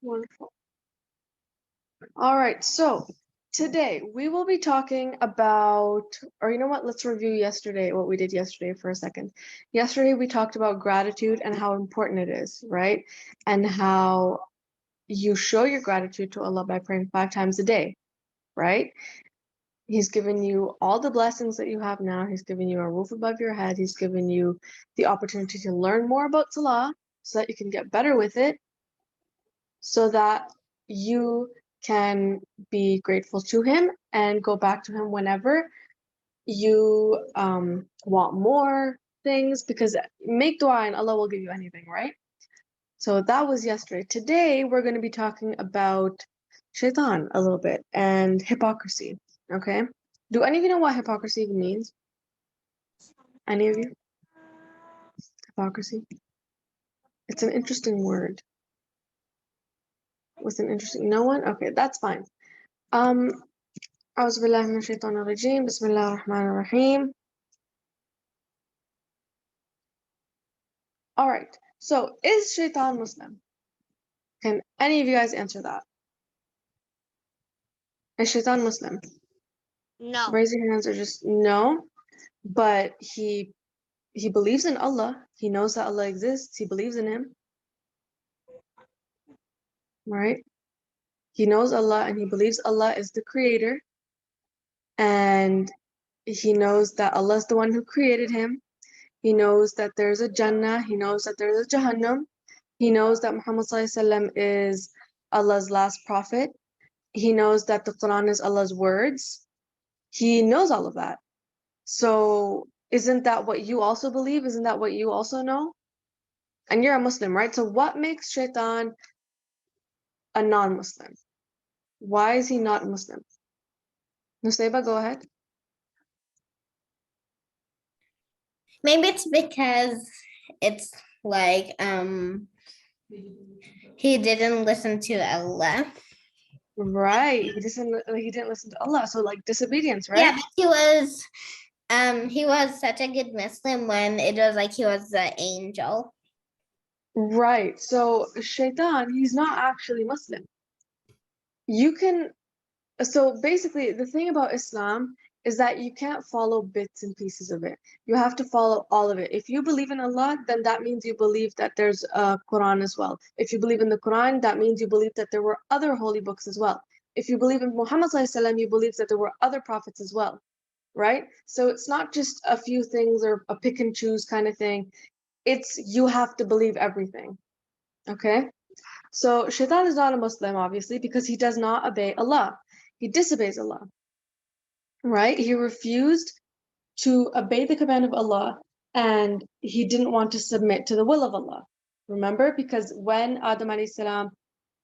Wonderful. All right, so today we will be talking about, or you know what, let's review yesterday, what we did yesterday for a second. Yesterday we talked about gratitude and how important it is, right? And how you show your gratitude to Allah by praying 5 times a day, right? He's given you all the blessings that you have now. He's given you a roof above your head. He's given you the opportunity to learn more about Salah so that you can get better with it, so that you can be grateful to him and go back to him whenever you want more things, because make dua and Allah will give you anything, right? So that was yesterday. Today we're going to be talking about shaitan a little bit and hypocrisy. Okay, do any of you know what hypocrisy even means? Any of you? Hypocrisy, it's an interesting word. With an interesting, no one? Okay, that's fine. أعوذ بالله من الشيطان الرجيم بسم الله الرحمن الرحيم. All right, so is shaitan Muslim? Can any of you guys answer that? Is shaitan Muslim? No. Raise your hands or just no. But he believes in Allah. He knows that Allah exists. He believes in him. Right? He knows Allah and he believes Allah is the creator. And he knows that Allah is the one who created him. He knows that there's a Jannah. He knows that there's a Jahannam. He knows that Muhammad ﷺ is Allah's last prophet. He knows that the Quran is Allah's words. He knows all of that. So isn't that what you also believe? Isn't that what you also know? And you're a Muslim, right? So what makes shaitan a non-Muslim? Why is he not a Muslim? Nusayba, go ahead. Maybe it's because it's like he didn't listen to Allah. Right. He didn't listen to Allah. So like disobedience, right? Yeah, but he was such a good Muslim when it was like he was the angel. Right. So shaitan, he's not actually Muslim. So basically the thing about Islam is that you can't follow bits and pieces of it. You have to follow all of it. If you believe in Allah, then that means you believe that there's a Quran as well. If you believe in the Quran, that means you believe that there were other holy books as well. If you believe in Muhammad ﷺ, you believe that there were other prophets as well, right? So it's not just a few things or a pick and choose kind of thing. It's you have to believe everything, okay? So shaitan is not a Muslim, obviously, because he does not obey Allah. He disobeys Allah, right? He refused to obey the command of Allah, and he didn't want to submit to the will of Allah. Remember, because when Adam alayhi salam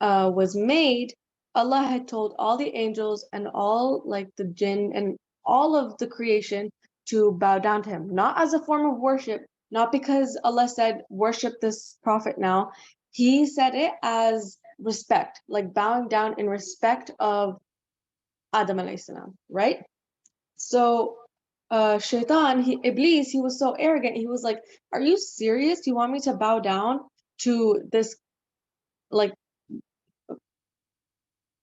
was made, Allah had told all the angels and all like the jinn and all of the creation to bow down to him, not as a form of worship, not because Allah said worship this prophet now. He said it as respect, like bowing down in respect of Adam alayhi salam, right? So Shaitan, Iblis, he was so arrogant. He was like, are you serious? You want me to bow down to this, like,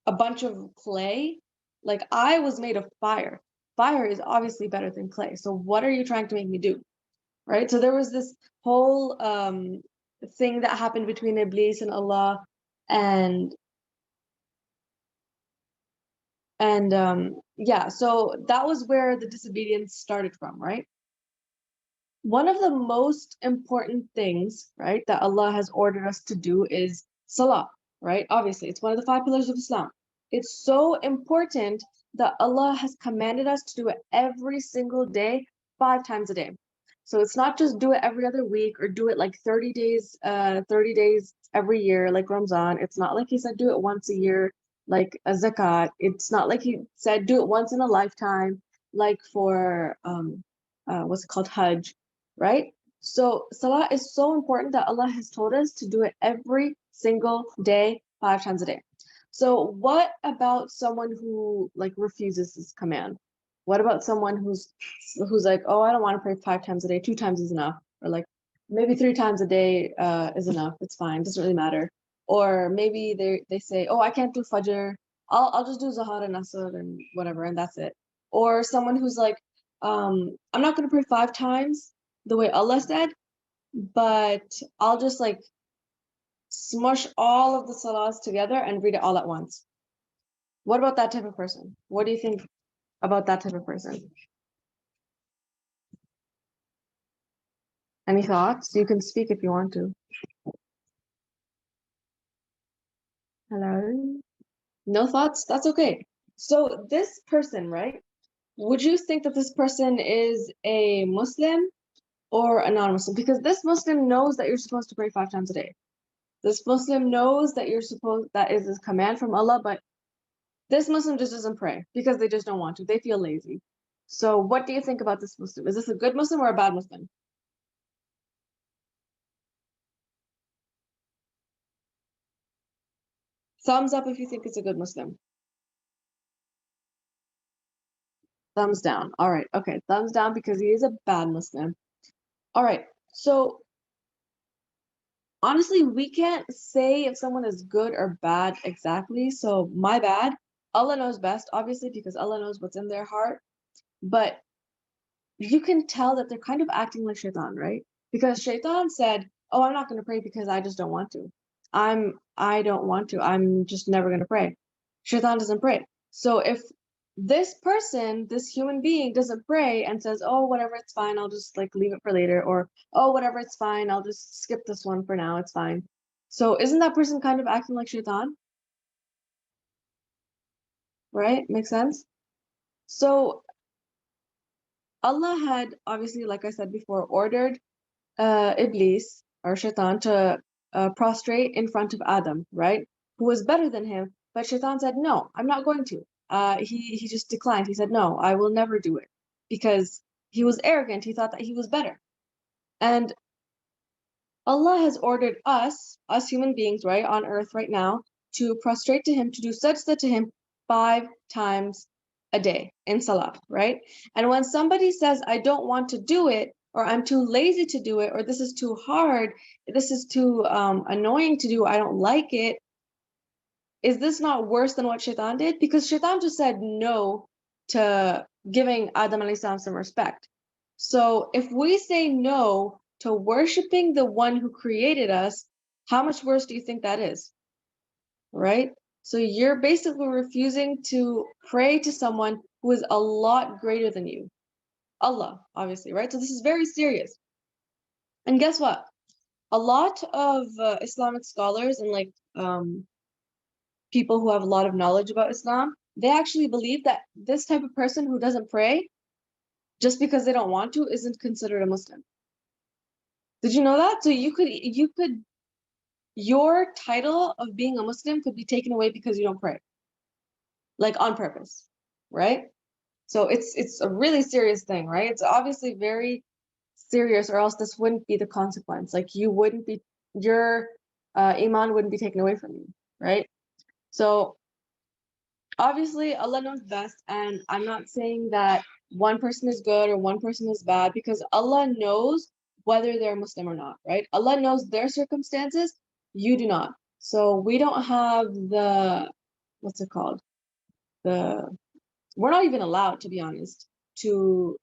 a bunch of clay? Like, I was made of fire. Fire is obviously better than clay. So what are you trying to make me do? Right? So there was this whole thing that happened between Iblis and Allah, and yeah, so that was where the disobedience started from, right? One of the most important things, right, that Allah has ordered us to do is Salah, right? Obviously, it's one of the 5 pillars of Islam. It's so important that Allah has commanded us to do it every single day, 5 times a day. So it's not just do it every other week or do it like 30 days every year, like Ramadan. It's not like he said do it once a year, like a zakat. It's not like he said do it once in a lifetime, like for what's it called, Hajj, right? So Salah is so important that Allah has told us to do it every single day, 5 times a day. So what about someone who like refuses this command? What about someone who's like, oh, I don't want to pray 5 times a day, 2 times is enough, or like maybe 3 times a day is enough. It's fine, doesn't really matter. Or maybe they say, oh, I can't do Fajr. I'll just do Zahar and Asr and whatever, and that's it. Or someone who's like, I'm not gonna pray 5 times the way Allah said, but I'll just like smush all of the salahs together and read it all at once. What about that type of person? What do you think about that type of person? Any thoughts? You can speak if you want to. Hello? No thoughts? That's okay. So this person, right? Would you think that this person is a Muslim or a non-Muslim? Because this Muslim knows that you're supposed to pray 5 times a day. This Muslim knows that that is a command from Allah, but this Muslim just doesn't pray because they just don't want to. They feel lazy. So what do you think about this Muslim? Is this a good Muslim or a bad Muslim? Thumbs up if you think it's a good Muslim. Thumbs down. All right. Okay. Thumbs down because he is a bad Muslim. All right. So honestly, we can't say if someone is good or bad exactly. So my bad. Allah knows best, obviously, because Allah knows what's in their heart. But you can tell that they're kind of acting like shaitan, right? Because shaitan said, oh, I'm not going to pray because I just don't want to. I don't want to. I'm just never going to pray. Shaitan doesn't pray. So if this person, this human being doesn't pray and says, oh, whatever, it's fine, I'll just like leave it for later, or oh, whatever, it's fine, I'll just skip this one for now, it's fine. So isn't that person kind of acting like shaitan? Right? Makes sense? So Allah had obviously, like I said before, ordered Iblis or Shaitan to prostrate in front of Adam, right? Who was better than him, but Shaitan said, no, I'm not going to. He just declined. He said, no, I will never do it because he was arrogant. He thought that he was better. And Allah has ordered us human beings, right, on earth right now, to prostrate to him, to do sajda to him 5 times a day in salah, right? And when somebody says, I don't want to do it, or I'm too lazy to do it, or this is too hard, this is too annoying to do, I don't like it, is this not worse than what Shaitan did? Because Shaitan just said no to giving Adam alayhi salam some respect. So if we say no to worshiping the one who created us, how much worse do you think that is? Right? So you're basically refusing to pray to someone who is a lot greater than you. Allah, obviously, right? So this is very serious. And guess what? A lot of Islamic scholars and like people who have a lot of knowledge about Islam, they actually believe that this type of person who doesn't pray just because they don't want to isn't considered a Muslim. Did you know that? So your title of being a Muslim could be taken away because you don't pray, like on purpose, right? So it's a really serious thing, right? It's obviously very serious, or else this wouldn't be the consequence. Like your iman wouldn't be taken away from you, right? So obviously Allah knows best, and I'm not saying that one person is good or one person is bad, because Allah knows whether they're Muslim or not, right? Allah knows their circumstances, you do not. So we don't have the, what's it called? We're not even allowed, to be honest, to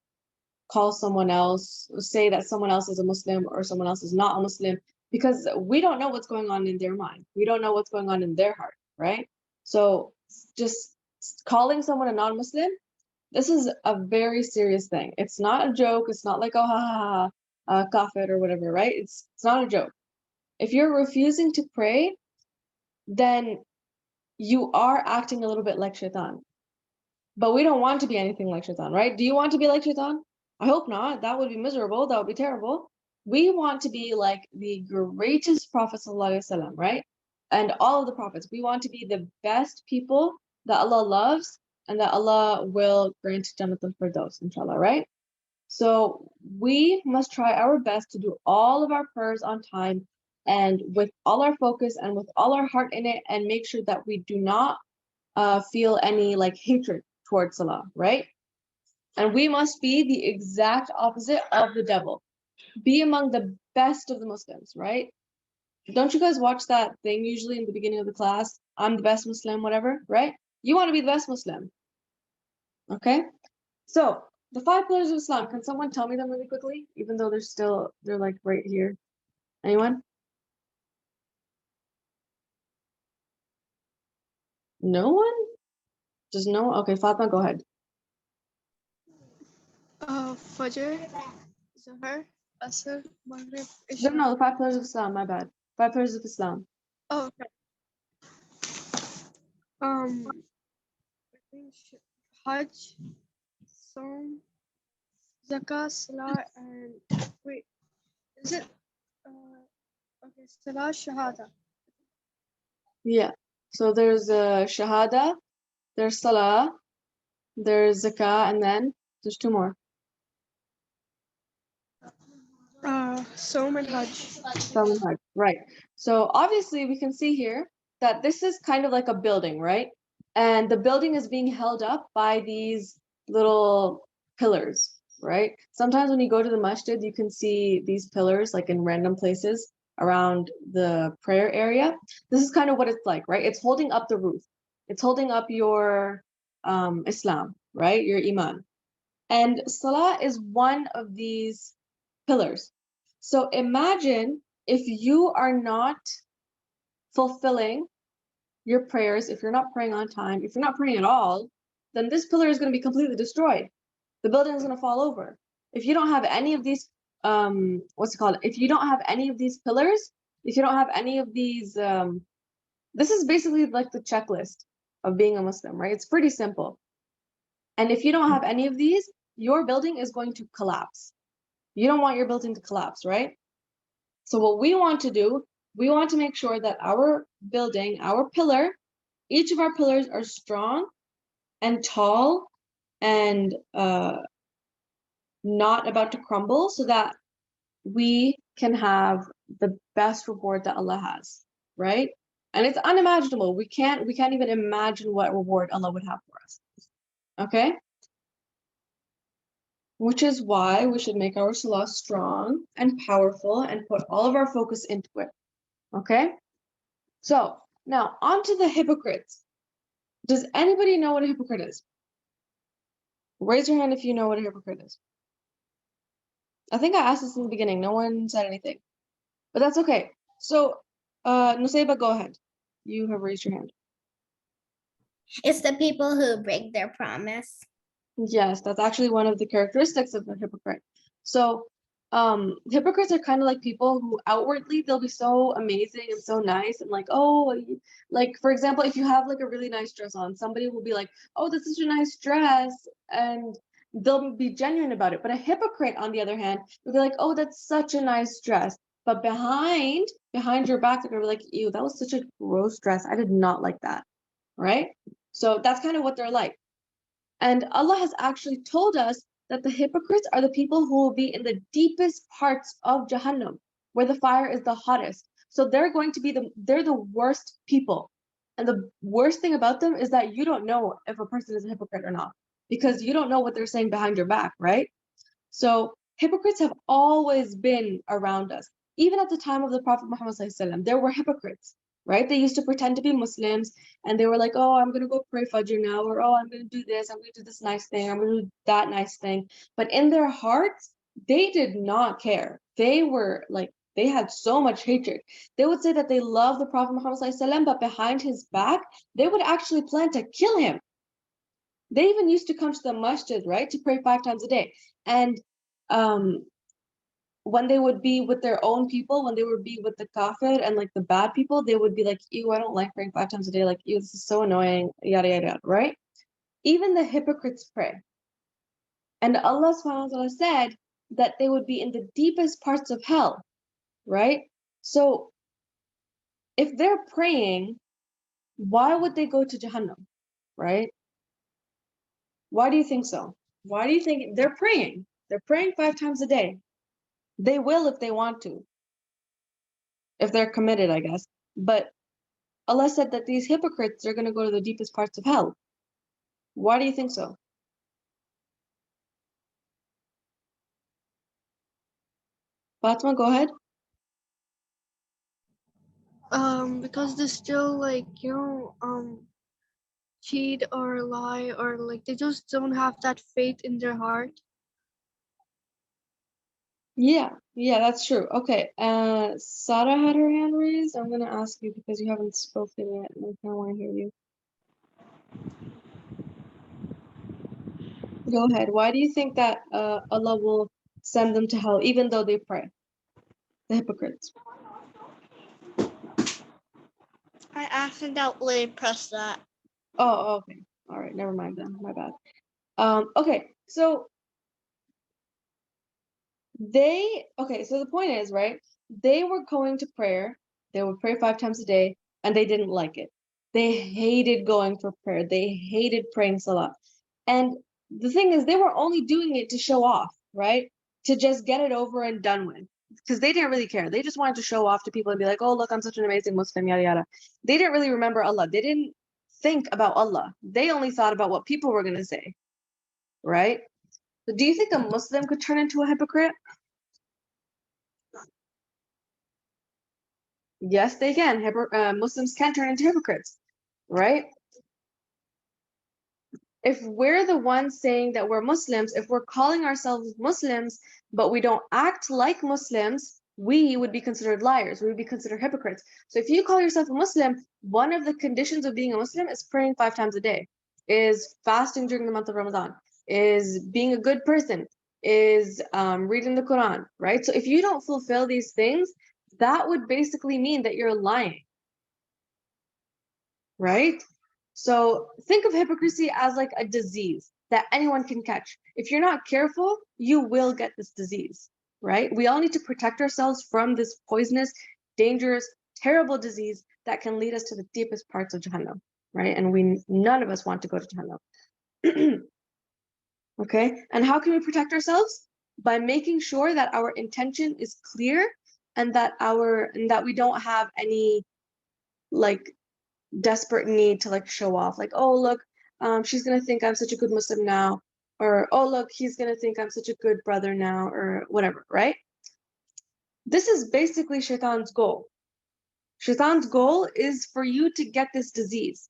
call someone else, say that someone else is a Muslim or someone else is not a Muslim, because we don't know what's going on in their mind. We don't know what's going on in their heart, right? So just calling someone a non-Muslim, this is a very serious thing. It's not a joke. It's not like, oh, ha, ha, ha, kafir or whatever, right? It's not a joke. If you're refusing to pray, then you are acting a little bit like shaitan. But we don't want to be anything like shaitan, right? Do you want to be like shaitan? I hope not. That would be miserable. That would be terrible. We want to be like the greatest Prophet ﷺ, right? And all of the prophets. We want to be the best people that Allah loves and that Allah will grant Jannat al-Firdaus, inshallah, right? So we must try our best to do all of our prayers on time and with all our focus and with all our heart in it, and make sure that we do not feel any like hatred towards Salah, right? And we must be the exact opposite of the devil. Be among the best of the Muslims, right? Don't you guys watch that thing usually in the beginning of the class? I'm the best Muslim, whatever, right? You want to be the best Muslim. Okay? So the 5 pillars of Islam, can someone tell me them really quickly? Even though they're like right here. Anyone? No one? Just no? Okay, Fatma, go ahead. Fajr, Zuhr, Asr, Maghrib, No, Isha. no, the 5 pillars of Islam, my bad. 5 pillars of Islam. Oh, okay. I think Hajj, Saum, Zakah, Salah, and wait, is it? Okay, Salah, Shahada. Yeah. So there's Shahada, there's Salah, there's Zakah, and then there's 2 more. Saum and Hajj. Salah and Hajj. Right. So obviously we can see here that this is kind of like a building, right? And the building is being held up by these little pillars, right? Sometimes when you go to the masjid, you can see these pillars like in random places around the prayer area. This is kind of what it's like, right? It's holding up the roof. It's holding up your Islam, right? Your Iman. And Salah is one of these pillars. So imagine if you are not fulfilling your prayers, if you're not praying on time, if you're not praying at all, then this pillar is going to be completely destroyed. The building is going to fall over. If you don't have any of these, what's it called? If you don't have any of these pillars, if you don't have any of these, this is basically like the checklist of being a Muslim, right? It's pretty simple. And if you don't have any of these, your building is going to collapse. You don't want your building to collapse, right? So what we want to do, we want to make sure that our building, our pillar, each of our pillars are strong and tall and not about to crumble so that we can have the best reward that Allah has, right? And it's unimaginable. We can't even imagine what reward Allah would have for us. Okay? Which is why we should make our salah strong and powerful and put all of our focus into it. Okay? So now on to the hypocrites. Does anybody know what a hypocrite is? Raise your hand if you know what a hypocrite is. I think I asked this in the beginning. No one said anything. But that's okay. So, Nusayba, go ahead. You have raised your hand. It's the people who break their promise. Yes, that's actually one of the characteristics of a hypocrite. So, hypocrites are kind of like people who outwardly they'll be so amazing and so nice and like, oh, like for example, if you have like a really nice dress on, somebody will be like, oh, this is a nice dress, and they'll be genuine about it. But a hypocrite, on the other hand, will be like, oh, that's such a nice dress. But behind your back, they're gonna be like, ew, that was such a gross dress. I did not like that. Right? So that's kind of what they're like. And Allah has actually told us that the hypocrites are the people who will be in the deepest parts of Jahannam, where the fire is the hottest. So they're going to be they're the worst people. And the worst thing about them is that you don't know if a person is a hypocrite or not, because you don't know what they're saying behind your back, right? So hypocrites have always been around us. Even at the time of the Prophet Muhammad ﷺ, there were hypocrites, right? They used to pretend to be Muslims and they were like, oh, I'm going to go pray Fajr now, or oh, I'm going to do this, I'm going to do this nice thing, I'm going to do that nice thing. But in their hearts, they did not care. They were like, they had so much hatred. They would say that they love the Prophet Muhammad ﷺ, but behind his back, they would actually plan to kill him. They even used to come to the masjid, right, to pray 5 times a day. And when they would be with their own people, when they would be with the kafir and like the bad people, they would be like, ew, I don't like praying 5 times a day. Like, ew, this is so annoying, yada, yada, yada, right? Even the hypocrites pray. And Allah subhanahu wa ta'ala said that they would be in the deepest parts of hell, right? So if they're praying, why would they go to Jahannam, right? Why do you think so? Why do you think they're praying? They're praying 5 times a day. They will if they want to, if they're committed, I guess. But Allah said that these hypocrites are going to go to the deepest parts of hell. Why do you think so? Fatima, go ahead. Because they still like, cheat or lie, or like they just don't have that faith in their heart. Yeah, that's true. Okay, Sarah had her hand raised. I'm gonna ask you because you haven't spoken yet, and I kind of want to hear you. Go ahead. Why do you think that Allah will send them to hell even though they pray? The hypocrites. I accidentally pressed that. Oh, okay. All right, never mind then. My bad. Okay, so so the point is, right? They were going to prayer. They would pray 5 times a day, and they didn't like it. They hated going for prayer. They hated praying Salah. And the thing is, they were only doing it to show off, right? To just get it over and done with. Because they didn't really care. They just wanted to show off to people and be like, oh, look, I'm such an amazing Muslim, yada, yada. They didn't really remember Allah. They didn't think about Allah. They only thought about what people were going to say, right? So do you think a Muslim could turn into a hypocrite? Yes, they can. Muslims can turn into hypocrites, right? If we're the ones saying that we're Muslims, if we're calling ourselves Muslims, but we don't act like Muslims, we would be considered liars. We would be considered hypocrites. So if you call yourself a Muslim, one of the conditions of being a Muslim is praying 5 times a day, is fasting during the month of Ramadan, is being a good person, is reading the Quran, right? So if you don't fulfill these things, that would basically mean that you're lying, right? So think of hypocrisy as like a disease that anyone can catch. If you're not careful, you will get this disease, right? We all need to protect ourselves from this poisonous, dangerous, terrible disease that can lead us to the deepest parts of Jahannam, right? And none of us want to go to Jahannam. Okay, and how can we protect ourselves? By making sure that our intention is clear and that we don't have any like desperate need to like show off, like, oh look, she's gonna think I'm such a good Muslim now, or oh look, he's gonna think I'm such a good brother now, or whatever, right? This is basically Shaitan's goal. Shaitan's goal is for you to get this disease.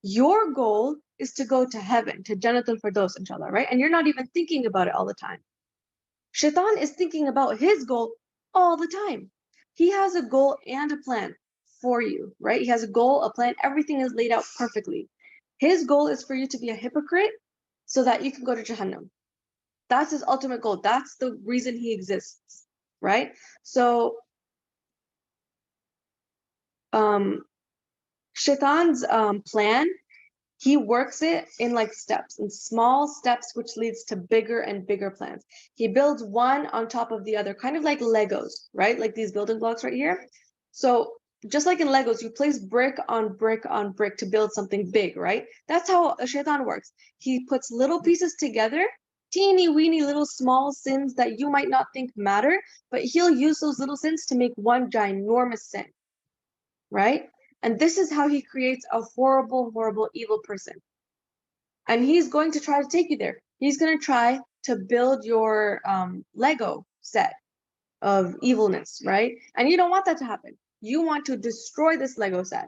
Your goal is to go to heaven, to Jannatul Firdaus, inshallah, right? And you're not even thinking about it all the time. Shaitan is thinking about his goal all the time. He has a goal and a plan for you, right? He has a goal, a plan, everything is laid out perfectly. His goal is for you to be a hypocrite so that you can go to Jahannam. That's his ultimate goal. That's the reason he exists, right? So, Shaitan's plan, he works it in like steps, in small steps, which leads to bigger and bigger plans. He builds one on top of the other, kind of like Legos, right? Like these building blocks right here. So just like in Legos, you place brick on brick on brick to build something big, right? That's how a shaitan works. He puts little pieces together, teeny weeny little small sins that you might not think matter, but he'll use those little sins to make one ginormous sin, right? And this is how he creates a horrible, horrible, evil person. And he's going to try to take you there. He's going to try to build your Lego set of evilness, right? And you don't want that to happen. You want to destroy this Lego set.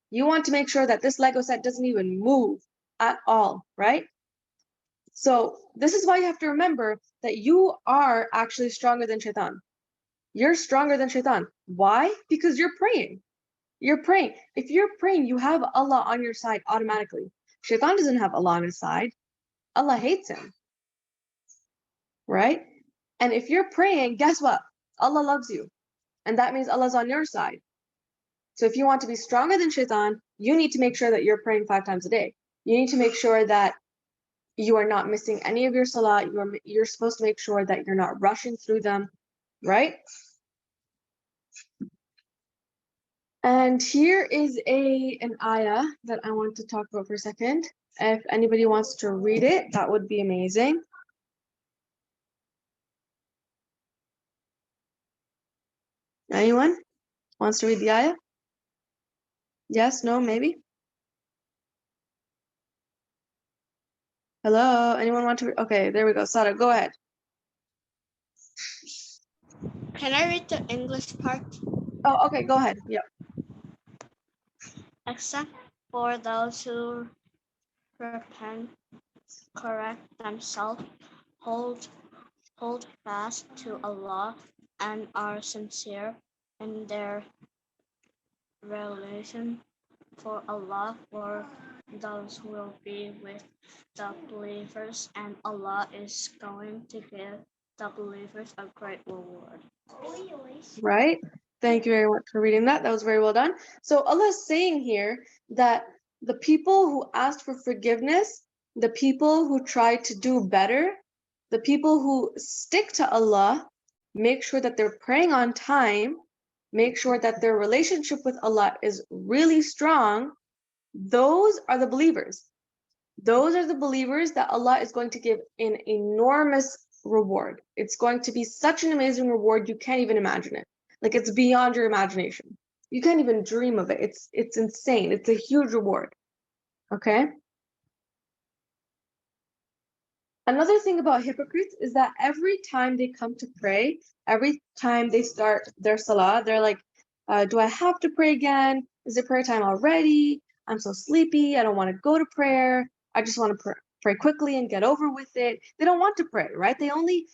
You want to make sure that this Lego set doesn't even move at all, right? So this is why you have to remember that you are actually stronger than Shaitan. You're stronger than Shaitan. Why? Because you're praying. You're praying. If you're praying, you have Allah on your side automatically. Shaitan doesn't have Allah on his side. Allah hates him, right? And if you're praying, guess what? Allah loves you. And that means Allah's on your side. So if you want to be stronger than Shaitan, you need to make sure that you're praying 5 times a day. You need to make sure that you are not missing any of your salah. You're supposed to make sure that you're not rushing through them, right? And here is an ayah that I want to talk about for a second. If anybody wants to read it, that would be amazing. Anyone wants to read the ayah? Yes, no, maybe? Hello, anyone want to read? Okay, there we go. Sada, go ahead. Can I read the English part? Oh, okay, go ahead. Yeah. except for those who repent, correct themselves, hold fast to Allah, and are sincere in their relation for Allah, for those will be with the believers, and Allah is going to give the believers a great reward. Right? Thank you very much for reading that. That was very well done. So Allah is saying here that the people who asked for forgiveness, the people who try to do better, the people who stick to Allah, make sure that they're praying on time, make sure that their relationship with Allah is really strong, those are the believers. Those are the believers that Allah is going to give an enormous reward. It's going to be such an amazing reward, you can't even imagine it. Like, it's beyond your imagination. You can't even dream of it. It's insane. It's a huge reward. Okay? Another thing about hypocrites is that every time they come to pray, every time they start their salah, they're like, do I have to pray again? Is it prayer time already? I'm so sleepy. I don't want to go to prayer. I just want to pray quickly and get over with it. They don't want to pray, right? They only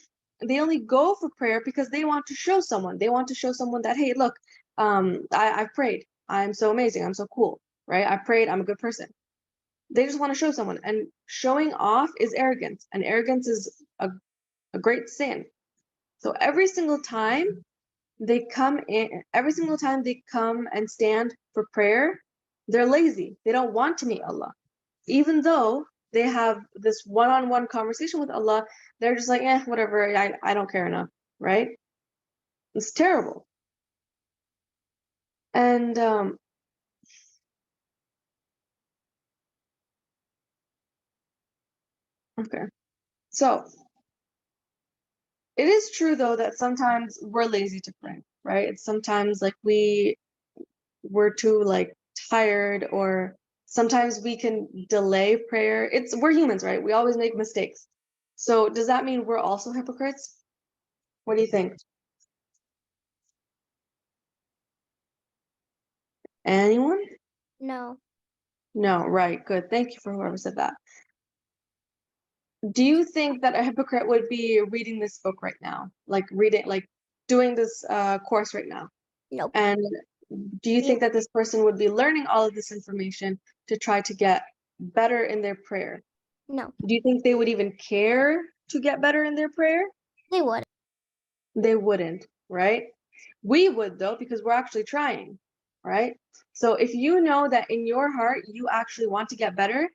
go for prayer because they want to show someone. They want to show someone that, hey, look, I've prayed. I'm so amazing. I'm so cool, right? I prayed. I'm a good person. They just want to show someone, and showing off is arrogance, and arrogance is a great sin. So every single time they come and stand for prayer, they're lazy. They don't want to meet Allah. Even though they have this one-on-one conversation with Allah, they're just like, whatever, I don't care enough, right? It's terrible. And okay. So it is true though that sometimes we're lazy to pray, right? It's sometimes like we're too like tired, or sometimes we can delay prayer. We're humans, right? We always make mistakes. So does that mean we're also hypocrites? What do you think? Anyone? No. No, right, good. Thank you for whoever said that. Do you think that a hypocrite would be reading this book right now? Like doing this course right now? Nope. And do you think that this person would be learning all of this information to try to get better in their prayer? No. Do you think they would even care to get better in their prayer? They would. They wouldn't, right? We would though, because we're actually trying, right? So if you know that in your heart you actually want to get better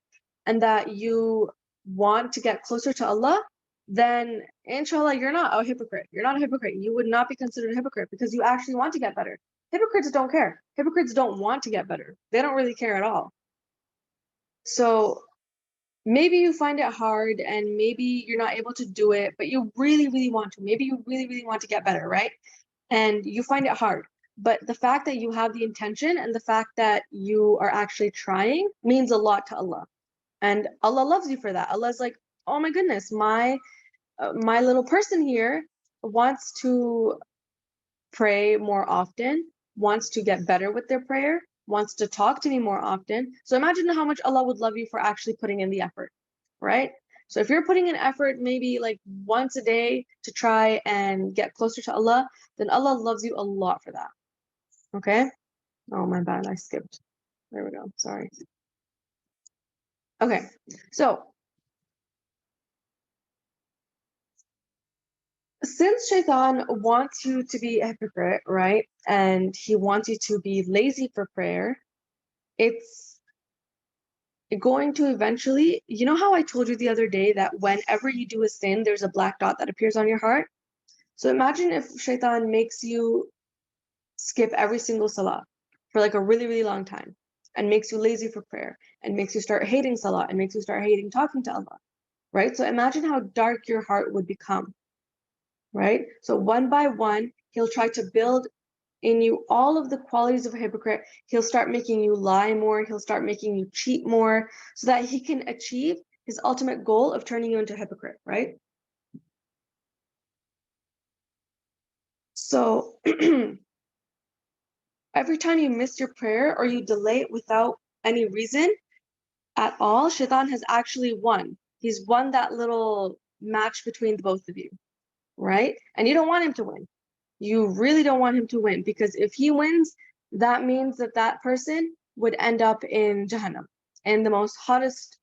and that you want to get closer to Allah, then inshallah you're not a hypocrite. You're not a hypocrite. You would not be considered a hypocrite because you actually want to get better. Hypocrites don't care. Hypocrites don't want to get better. They don't really care at all. So maybe you find it hard and maybe you're not able to do it, but you really, really want to. Maybe you really, really want to get better, right? And you find it hard. But the fact that you have the intention and the fact that you are actually trying means a lot to Allah. And Allah loves you for that. Allah's like, oh my goodness, my little person here wants to pray more often, wants to get better with their prayer, wants to talk to me more often. So imagine how much Allah would love you for actually putting in the effort, right? So if you're putting in effort maybe like once a day to try and get closer to Allah, then Allah loves you a lot for that. Okay? Oh, my bad, I skipped. There we go, sorry. Okay, so since Shaitan wants you to be a hypocrite, right? And he wants you to be lazy for prayer, it's going to eventually, you know how I told you the other day that whenever you do a sin, there's a black dot that appears on your heart? So imagine if Shaitan makes you skip every single salah for like a really, really long time and makes you lazy for prayer and makes you start hating salah and makes you start hating talking to Allah, right? So imagine how dark your heart would become, right? So one by one, he'll try to build in you all of the qualities of a hypocrite. He'll start making you lie more. He'll start making you cheat more so that he can achieve his ultimate goal of turning you into a hypocrite, right? So Every time you miss your prayer or you delay it without any reason at all, Shaitan has actually won. He's won that little match between the both of you, right? And you don't want him to win. You really don't want him to win, because if he wins, that means that that person would end up in Jahannam, in the most hottest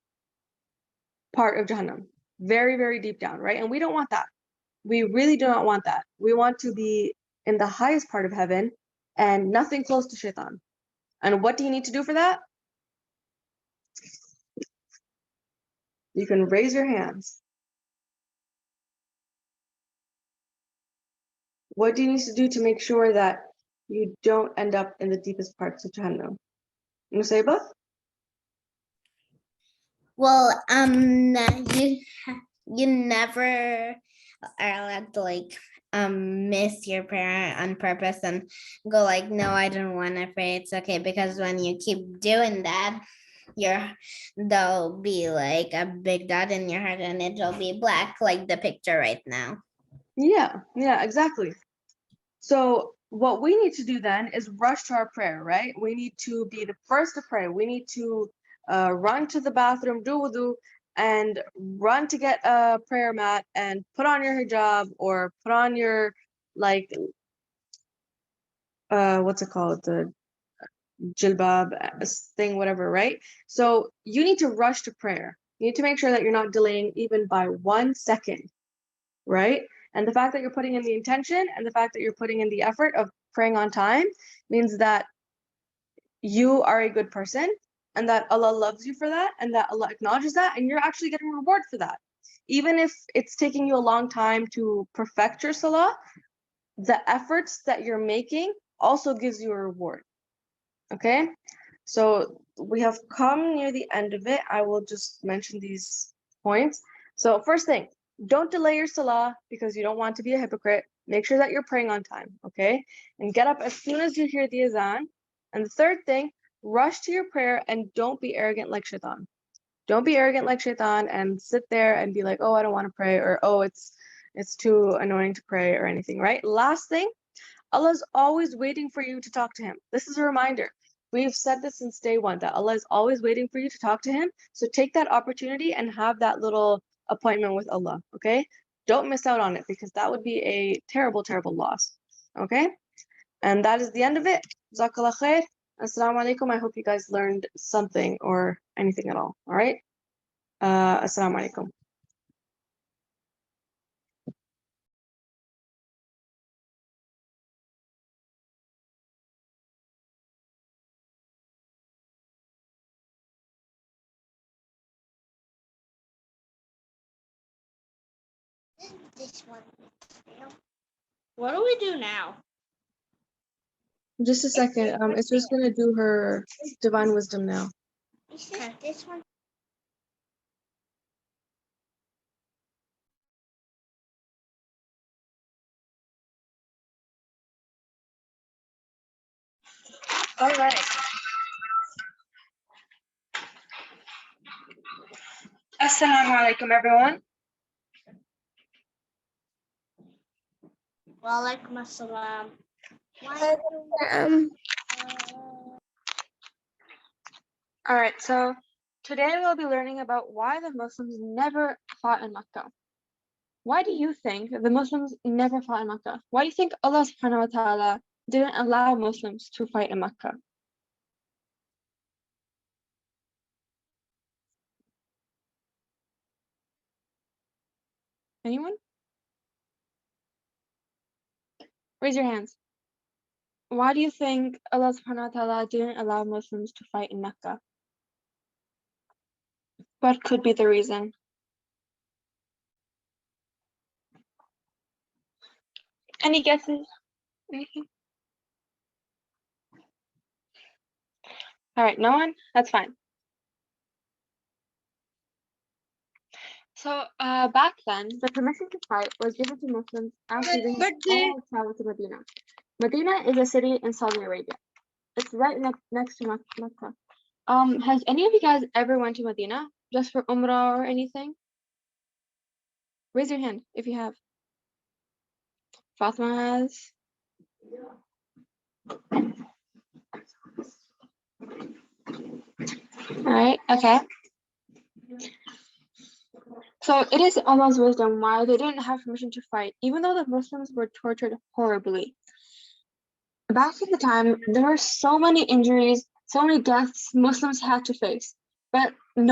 part of Jahannam, very, very deep down, right? And we don't want that. We really do not want that. We want to be in the highest part of heaven and nothing close to Shaitan. And what do you need to do for that? You can raise your hands. What do you need to do to make sure that you don't end up in the deepest parts of Jahannam? Nusayba? Well, you never are allowed to like miss your prayer on purpose and go like, no, I don't want to pray. It's okay, because when you keep doing that, there'll be like a big dot in your heart and it'll be black, like the picture right now. Yeah, exactly. So what we need to do then is rush to our prayer, right? We need to be the first to pray. We need to run to the bathroom, do wudu, and run to get a prayer mat and put on your hijab or put on your, like, what's it called? The jilbab thing, whatever, right? So you need to rush to prayer. You need to make sure that you're not delaying even by 1 second, right? And the fact that you're putting in the intention and the fact that you're putting in the effort of praying on time means that you are a good person and that Allah loves you for that and that Allah acknowledges that, and you're actually getting reward for that. Even if it's taking you a long time to perfect your salah, the efforts that you're making also gives you a reward. Okay? So we have come near the end of it. I will just mention these points. So first thing, don't delay your salah because you don't want to be a hypocrite. Make sure that you're praying on time, okay? And get up as soon as you hear the azan. And the third thing, rush to your prayer and don't be arrogant like Shaitan. Don't be arrogant like Shaitan and sit there and be like, oh, I don't want to pray, or oh, it's too annoying to pray or anything, right? Last thing, Allah's always waiting for you to talk to him. This is a reminder. We've said this since day one, that Allah is always waiting for you to talk to him. So take that opportunity and have that little appointment with Allah, okay? Don't miss out on it, because that would be a terrible, terrible loss, okay? And that is the end of it. Jazakallah khair. Assalamu alaikum. I hope you guys learned something or anything at all right? Assalamu alaikum. This one. What do we do now? Just a second. It's just gonna do her divine wisdom now. Okay. This one. All right. Assalamu alaikum, everyone. Walaikum assalam. All right, so today we'll be learning about why the Muslims never fought in Mecca. Why do you think the Muslims never fought in Mecca? Why do you think Allah subhanahu wa ta'ala didn't allow Muslims to fight in Mecca? Anyone? Raise your hands. Why do you think Allah subhanahu wa ta'ala didn't allow Muslims to fight in Mecca? What could be the reason? Any guesses? Anything? All right, no one? That's fine. So back then, the permission to fight was given to Muslims after they had all traveled to Medina. Medina is a city in Saudi Arabia. It's right next to Mecca. Has any of you guys ever went to Medina just for Umrah or anything? Raise your hand if you have. Fatima has. Right, okay. So it is Allah's wisdom why they didn't have permission to fight, even though the Muslims were tortured horribly. Back in the time, there were so many injuries, so many deaths Muslims had to face. But